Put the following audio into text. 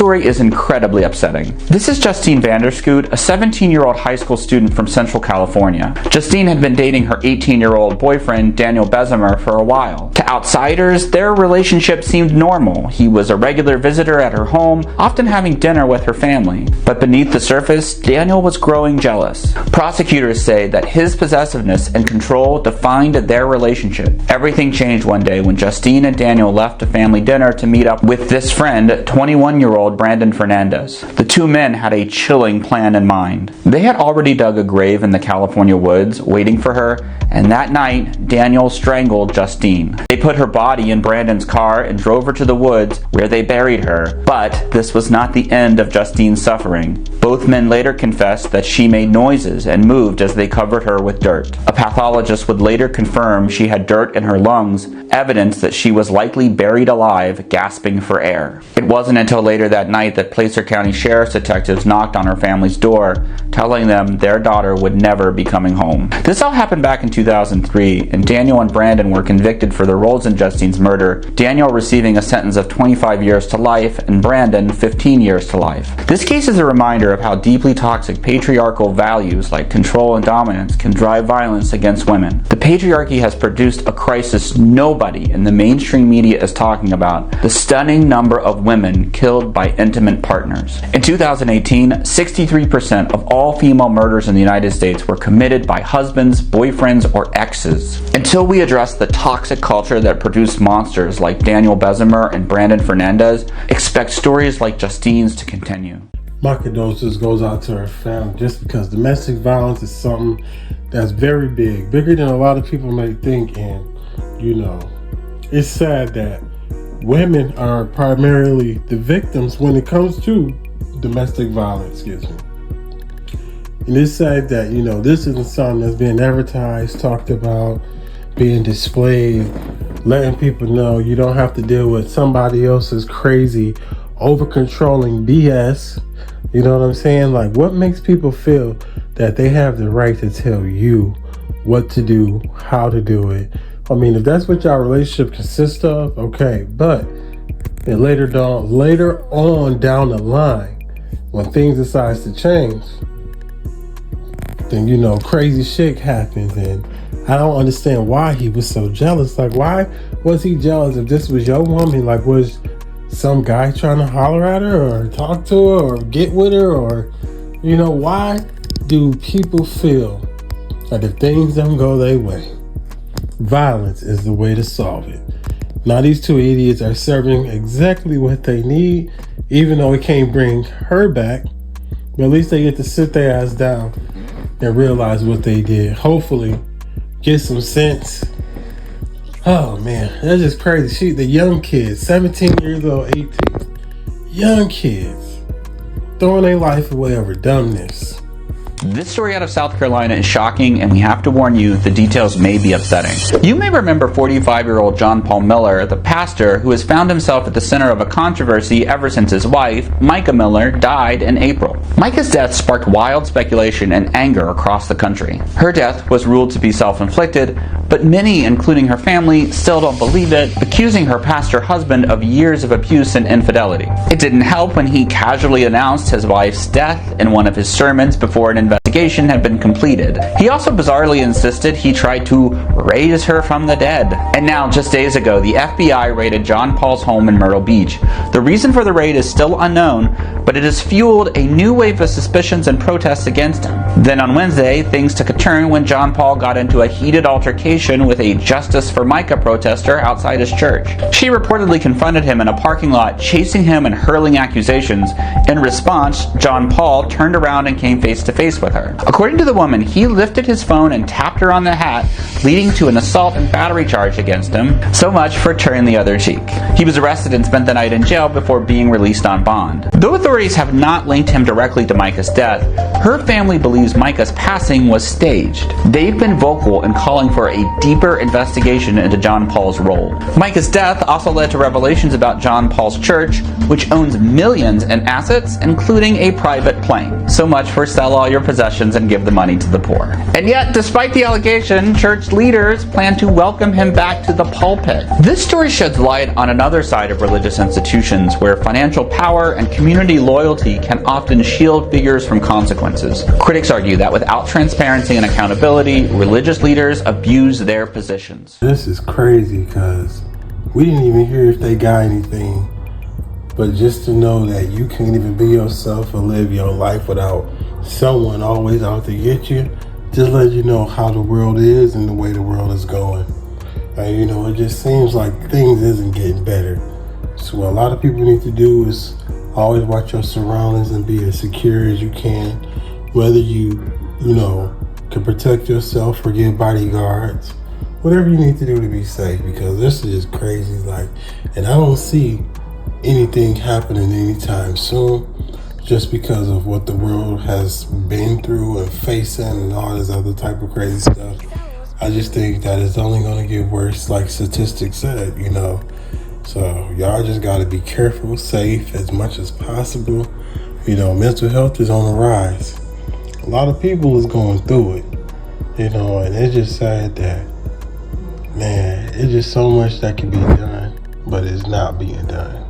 story is incredibly upsetting. This is Justine Vanderscoot, a 17-year-old high school student from Central California. Justine had been dating her 18-year-old boyfriend, Daniel Bessemer, for a while. To outsiders, their relationship seemed normal. He was a regular visitor at her home, often having dinner with her family. But beneath the surface, Daniel was growing jealous. Prosecutors say that his possessiveness and control defined their relationship. Everything changed one day when Justine and Daniel left a family dinner to meet up with this friend, 21-year-old Brandon Fernandez. The two men had a chilling plan in mind. They had already dug a grave in the California woods, waiting for her, and that night, Daniel strangled Justine. They put her body in Brandon's car and drove her to the woods, where they buried her. But this was not the end of Justine's suffering. Both men later confessed that she made noises and moved as they covered her with dirt. A pathologist would later confirm she had dirt in her lungs, evidence that she was likely buried alive, gasping for air. It wasn't until later that night that Placer County Sheriff's detectives knocked on her family's door, telling them their daughter would never be coming home. This all happened back in 2003, and Daniel and Brandon were convicted for their roles in Justine's murder, Daniel receiving a sentence of 25 years to life and Brandon 15 years to life. This case is a reminder of how deeply toxic patriarchal values like control and dominance can drive violence against women. The patriarchy has produced a crisis nobody in the mainstream media is talking about: the stunning number of women killed by intimate partners. In 2018, 63% of all female murders in the United States were committed by husbands, boyfriends, or exes. Until we address the toxic culture that produced monsters like Daniel Bessemer and Brandon Fernandez, expect stories like Justine's to continue. My condolences goes out to her family, just because domestic violence is something that's very big, bigger than a lot of people may think. And it's sad that women are primarily the victims when it comes to domestic violence, And it's sad that, this isn't something that's being advertised, talked about, being displayed, letting people know you don't have to deal with somebody else's crazy, over-controlling BS. You know what I'm saying? Like, what makes people feel that they have the right to tell you what to do, how to do it? I mean, if that's what your relationship consists of, okay. But later on down the line, when things decides to change, then, crazy shit happens. And I don't understand why he was so jealous. Like, why was he jealous if this was your woman? Like, was some guy trying to holler at her or talk to her or get with her? Or, why do people feel that if things don't go their way, violence is the way to solve it? Now, these two idiots are serving exactly what they need, even though it can't bring her back. But at least they get to sit their ass down and realize what they did. Hopefully, get some sense. Oh man, that's just crazy. The young kids, 17 years old, 18. Young kids throwing their life away over dumbness. This story out of South Carolina is shocking, and we have to warn you, the details may be upsetting. You may remember 45-year-old John Paul Miller, the pastor who has found himself at the center of a controversy ever since his wife, Micah Miller, died in April. Micah's death sparked wild speculation and anger across the country. Her death was ruled to be self-inflicted, but many, including her family, still don't believe it, accusing her pastor husband of years of abuse and infidelity. It didn't help when he casually announced his wife's death in one of his sermons before an investigation had been completed. He also bizarrely insisted he tried to raise her from the dead. And now, just days ago, the FBI raided John Paul's home in Myrtle Beach. The reason for the raid is still unknown, but it has fueled a new wave of suspicions and protests against him. Then on Wednesday, things took a turn when John Paul got into a heated altercation with a Justice for Micah protester outside his church. She reportedly confronted him in a parking lot, chasing him and hurling accusations. In response, John Paul turned around and came face to face with her. According to the woman, he lifted his phone and tapped her on the hat, leading to an assault and battery charge against him. So much for turning the other cheek. He was arrested and spent the night in jail before being released on bond. Though authorities have not linked him directly to Micah's death, her family believes Micah's passing was staged. They've been vocal in calling for a deeper investigation into John Paul's role. Micah's death also led to revelations about John Paul's church, which owns millions in assets, including a private plane. So much for sell all your possessions possessions and give the money to the poor. And yet, despite the allegation, church leaders plan to welcome him back to the pulpit. This story sheds light on another side of religious institutions where financial power and community loyalty can often shield figures from consequences. Critics argue that without transparency and accountability, religious leaders abuse their positions. This is crazy because we didn't even hear if they got anything. But just to know that you can't even be yourself or live your life without someone always out to get you, just let you know how the world is and the way the world is going. And you know, it just seems like things isn't getting better. So what a lot of people need to do is always watch your surroundings and be as secure as you can. Whether you can protect yourself or get bodyguards, whatever you need to do to be safe, because this is just crazy. And I don't see anything happening anytime soon, just because of what the world has been through and facing and all this other type of crazy stuff. I just think that it's only going to get worse, like statistics said, So y'all just got to be careful, safe as much as possible. Mental health is on the rise. A lot of people is going through it, and it's just sad that, man, it's just so much that can be done, but it's not being done.